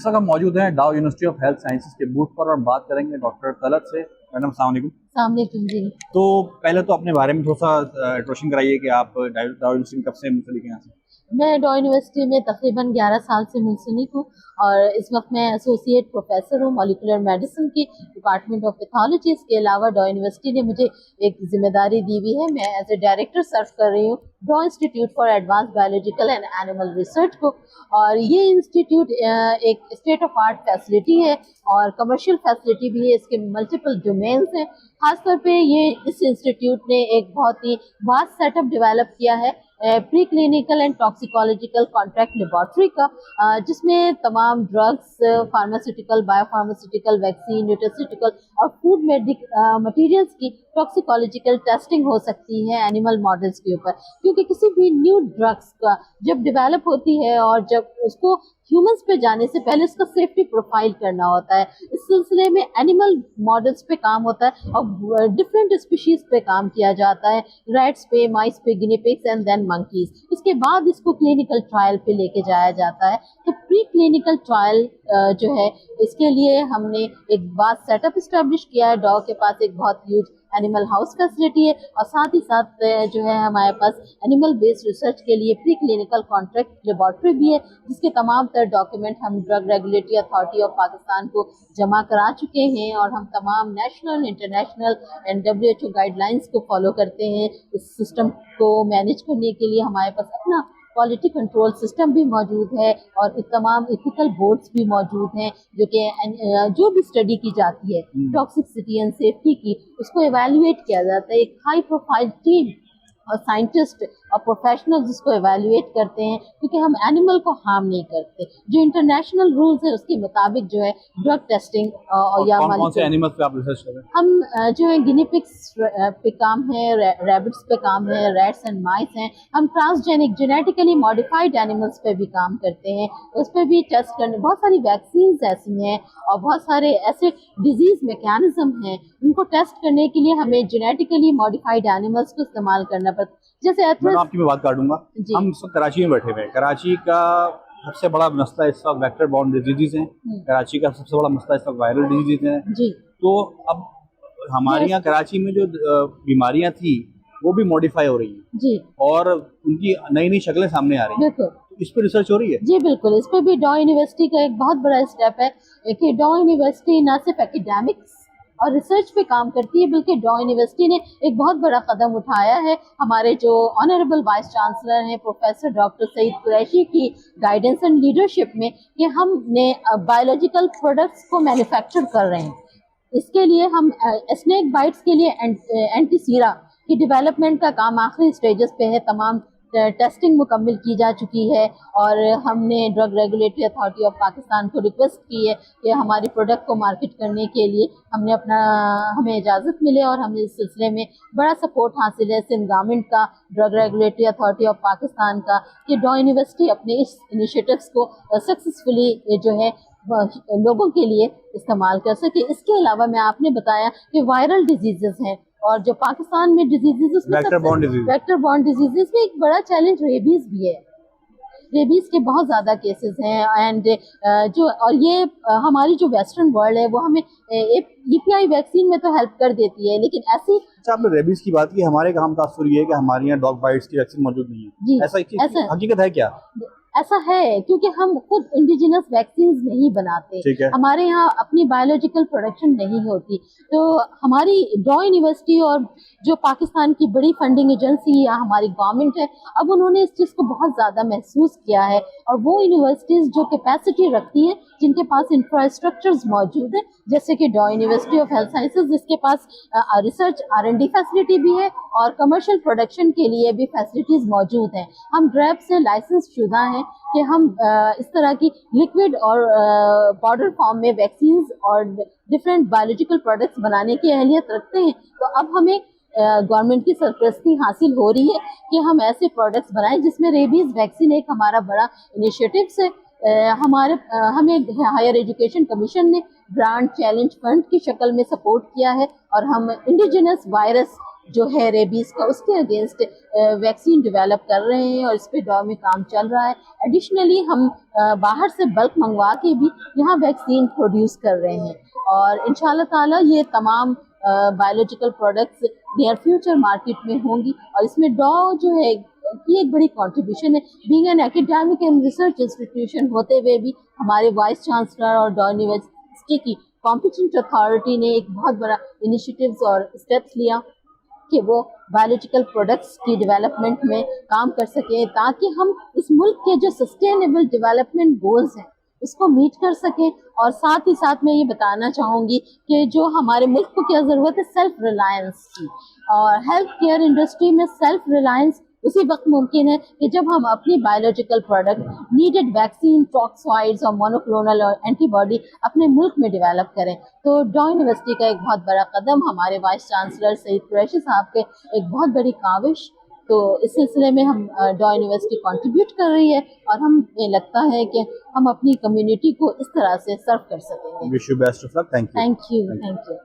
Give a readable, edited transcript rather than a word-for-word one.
वक्त हम मौजूद हैं डाउ यूनिवर्सिटी ऑफ हेल्थ साइंसेज के बूथ पर और बात करेंगे डॉक्टर तलत से। मैडम अस्सलाम वालेकुम। अस्सलामुअलैकुम जी। तो पहले तो अपने बारे में थोड़ा सा इंट्रोडक्शन कराइए कि आप डाउ यूनिवर्सिटी में कब से मुंसलिक हैं यहाँ से? मैं डाउ यूनिवर्सिटी में तकरीबन 11 साल से मुंसलिक हूँ और इस वक्त मैं एसोसिएट प्रोफेसर हूँ मॉलिक्यूलर मेडिसिन की डिपार्टमेंट ऑफ पैथोलॉजी। इसके अलावा डाउ यूनिवर्सिटी ने मुझे एक जिम्मेदारी दी हुई है, मैं एज ए डायरेक्टर सर्व कर रही हूँ डाउ institute for advance biological and animal research को। और ये इंस्टीट्यूट एक स्टेट ऑफ आर्ट फैसिलिटी है और कमर्शियल फैसिलिटी भी है, इसके मल्टीपल डोमेन्स हैं। खासतौर पे ये इस इंस्टीट्यूट ने एक बहुत ही वास्ट सेटअप डेवलप किया है pre clinical and toxicological contract laboratory का, जिसमें तमाम drugs, pharmaceutical, biopharmaceutical, vaccine, nutraceutical और फूड मटेरियल्स की टॉक्सिकोलॉजिकल टेस्टिंग हो सकती है एनिमल मॉडल्स के ऊपर। क्योंकि किसी भी न्यू ड्रग्स का जब डेवलप होती है और जब उसको ह्यूमंस पे जाने से पहले उसका सेफ्टी प्रोफाइल करना होता है, इस सिलसिले में एनिमल मॉडल्स पे काम होता है और डिफरेंट स्पीशीज पे काम किया जाता है, रैट्स पे, माइस पे, guinea pigs and then monkeys. इसके बाद इसको क्लिनिकल ट्रायल पे लेके जाया जाता है। तो प्री क्लिनिकल ट्रायल जो है इसके लिए हमने एक बात सेटअप इस्टेब्लिश किया है। डॉग के पास एक बहुत ह्यूज एनिमल हाउस फैसिलिटी है और साथ ही साथ जो है हमारे पास एनिमल बेस्ड रिसर्च के लिए प्री क्लिनिकल कॉन्ट्रैक्ट लेबॉर्ट्री भी है, जिसके तमाम तर डॉक्यूमेंट हम drug regulatory authority of Pakistan को जमा करा चुके हैं और हम तमाम national, international and WHO guidelines को फॉलो करते हैं। इस सिस्टम को मैनेज करने के लिए हमारे पास अपना क्वालिटी कंट्रोल सिस्टम भी मौजूद है और तमाम एथिकल बोर्ड्स भी मौजूद हैं जो कि जो भी स्टडी की जाती है टॉक्सिसिटी एंड सेफ्टी की, उसको एवेल्युएट किया जाता है। एक हाई प्रोफाइल टीम और साइंटिस्ट और प्रोफेशनल जिसको एवेल्युएट करते हैं, क्योंकि हम एनिमल को हार्म नहीं करते। जो इंटरनेशनल रूल्स है उसके मुताबिक जो है ड्रग टेस्टिंग या कौन से एनिमल्स पे आप रिसर्च कर रहे हैं? हम जो है गिनी पिग्स पे काम है, रैबिट्स पे काम है, रैट्स एंड माइस हैं। हम ट्रांसजेनिक जेनेटिकली मॉडिफाइड एनिमल्स पे भी काम करते हैं, उस पर भी टेस्ट करने। बहुत सारी वैक्सीन्स ऐसी हैं और बहुत सारे ऐसे डिजीज मैकेनिज्म हैं, उनको टेस्ट करने के लिए हमें जेनेटिकली मॉडिफाइड एनिमल्स को इस्तेमाल करना पड़ता है। जैसे आपकी मैं बात काटूंगा। हम इस वक्त कराची में बैठे हुए हैं। कराची का सबसे बड़ा मसला इस वक्त वेक्टर बॉर्न डिजीजेज हैं। कराची का सबसे बड़ा मसला इस वक्त वायरल डिजीजेज हैं जी। तो अब हमारे यहाँ कराची में जो बीमारियां थी वो भी मॉडिफाई हो रही हैं जी और उनकी नई नई शक्लें सामने आ रही हैं। बिल्कुल, इस पर रिसर्च हो रही है जी। बिल्कुल, इस पर भी डाउ यूनिवर्सिटी का एक बहुत बड़ा स्टेप है कि डाउ यूनिवर्सिटी न सिर्फ एकेडमिक्स और रिसर्च पे काम करती है, बल्कि डाउ यूनिवर्सिटी ने एक बहुत बड़ा कदम उठाया है। हमारे जो ऑनरेबल वाइस चांसलर हैं प्रोफेसर डॉक्टर सईद कुरैशी की गाइडेंस एंड लीडरशिप में कि हमने बायोलॉजिकल प्रोडक्ट्स को मैन्युफैक्चर कर रहे हैं। इसके लिए हम स्नेक बाइट्स के लिए एंटीसीरा की डेवलपमेंट का काम आखिरी स्टेजेस पे है। तमाम टेस्टिंग मुकम्मल की जा चुकी है और हमने drug regulatory authority of Pakistan को रिक्वेस्ट की है कि हमारी प्रोडक्ट को मार्केट करने के लिए हमें इजाज़त मिले और हमें इस सिलसिले में बड़ा सपोर्ट हासिल है सिंध गवर्नमेंट का, drug regulatory authority of Pakistan का, कि डाउ यूनिवर्सिटी अपने इस इनिशिएटिव्स को सक्सेसफुली जो है लोगों के लिए इस्तेमाल कर सके। इसके अलावा मैं आपने बताया कि वायरल डिजीजेस हैं और जो पाकिस्तान में डिजीजेस वेक्टर बॉर्न डिजीजेस में एक बड़ा चैलेंज रेबीज भी है। रेबीज के बहुत ज़्यादा केसेस हैं एंड जो और ये हमारी जो वेस्टर्न वर्ल्ड है वो हमें EPI वैक्सीन में तो हेल्प कर देती है, लेकिन ऐसी आपने रेबीज की बात की। हमारे यहाँ तासुर ये है कि हमारे यहाँ डॉग बाइट्स की वैक्सीन मौजूद नहीं है। ऐसा हकीकत है क्या? ऐसा है, क्योंकि हम खुद इंडिजिनस वैक्सीन्स नहीं बनाते, हमारे यहाँ अपनी बायोलॉजिकल प्रोडक्शन नहीं होती। तो हमारी डाउ यूनिवर्सिटी और जो पाकिस्तान की बड़ी फंडिंग एजेंसी या हमारी गवर्नमेंट है, अब उन्होंने इस चीज़ को बहुत ज़्यादा महसूस किया है और वो यूनिवर्सिटीज़ जो कैपेसिटी रखती हैं, जिनके पास इंफ्रास्ट्रक्चर्स मौजूद है, जैसे कि डाउ यूनिवर्सिटी ऑफ हेल्थ साइंसेज जिसके पास रिसर्च R&D फैसिलिटी भी है और कमर्शियल प्रोडक्शन के लिए भी फैसिलिटीज़ मौजूद हैं। हम ड्रैब से लाइसेंस शुदा हैं कि हम इस तरह की लिक्विड और पाउडर फॉर्म में वैक्सीन्स और डिफरेंट बायोलॉजिकल प्रोडक्ट्स बनाने की अहलियत रखते हैं। तो अब हमें गवर्नमेंट की सरपरस्ती हासिल हो रही है कि हम ऐसे प्रोडक्ट्स बनाएं जिसमें रेबीज वैक्सीन एक हमारा बड़ा इनिशिएटिव है। हमें हायर एजुकेशन कमीशन ने ग्रांट चैलेंज फंड की शक्ल में सपोर्ट किया है और हम इंडिजिनस वायरस جو ہے ریبیز کا، اس کے اگینسٹ ویکسین ڈیولپ کر رہے ہیں اور اس پہ ڈاؤ میں کام چل رہا ہے. ایڈیشنلی ہم باہر سے بلک منگوا کے بھی یہاں ویکسین پروڈیوس کر رہے ہیں اور انشاءاللہ تعالیٰ یہ تمام biological products near future market میں ہوں گی. اور اس میں ڈاؤ جو ہے کی ایک بڑی کنٹریبیوشن ہے. Being an academic and research institution ہوتے ہوئے بھی ہمارے وائس چانسلر اور ڈاؤ یونیورسٹی کی کمپیٹنٹ اتھارٹی نے ایک بہت بڑا انیشیٹیوز اور اسٹیپس لیا کہ وہ بایولوجیکل پروڈکٹس کی ڈیولپمنٹ میں کام کر سکیں تاکہ ہم اس ملک کے جو سسٹینیبل ڈیولپمنٹ گولز ہیں اس کو میٹ کر سکیں. اور ساتھ ہی ساتھ میں یہ بتانا چاہوں گی کہ جو ہمارے ملک کو کیا ضرورت ہے سیلف ریلائنس کی، اور ہیلتھ کیئر انڈسٹری میں سیلف ریلائنس اسی وقت ممکن ہے کہ جب ہم اپنی بایولوجیکل پروڈکٹ نیڈڈ ویکسین، ٹاکسوائڈز اور مونوکلونل اور اینٹی باڈی اپنے ملک میں ڈیولپ کریں. تو ڈاؤ یونیورسٹی کا ایک بہت بڑا قدم، ہمارے وائس چانسلر سید قریشی صاحب کے ایک بہت بڑی کاوش، تو اس سلسلے میں ہم ڈاؤ یونیورسٹی کنٹریبیوٹ کر رہی ہے اور ہمیں لگتا ہے کہ ہم اپنی کمیونٹی کو اس طرح سے سرو کر سکیں گے. Wish you best of luck. Thank you. Thank you.